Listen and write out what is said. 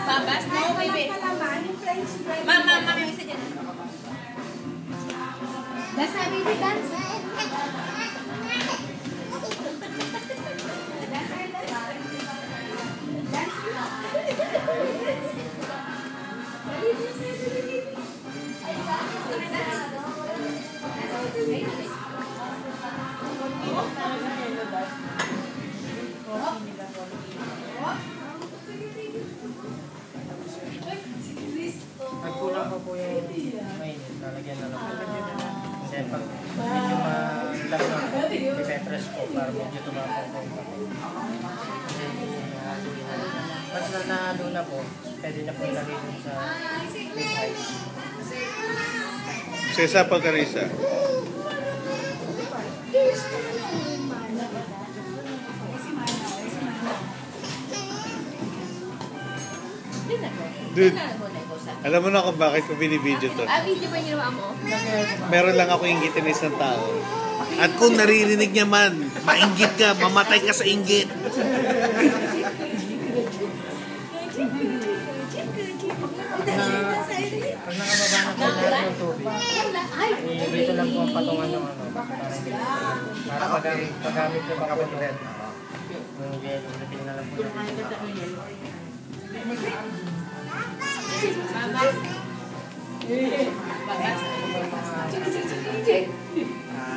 Babas? No, baby. Mama, yung isa dyan. Dance na, baby, dance. Nagkulang pa po yung mainit. Lalagyan na lang po. Kasi pag medyo malasang, ipe-press po para medyo tumapaw po. Kasi pag nanalo na po, pwede na po ilagay dun sa ice. Sesa pa Carissa. Dude, alam mo na kung bakit ko binibideo to. Video ba yung ginawa mo? Meron lang ako inggit ng isang tao. At kung naririnig niya man, mainggit ka, mamatay ka sa inggit. Pag nakababa na po lahat ng tubig, dito lang po ang patungan ng ano. Para paggamit nyo pa po ito. Yung yelo, ulitin na lang po natin. Babas. Babas. Ha?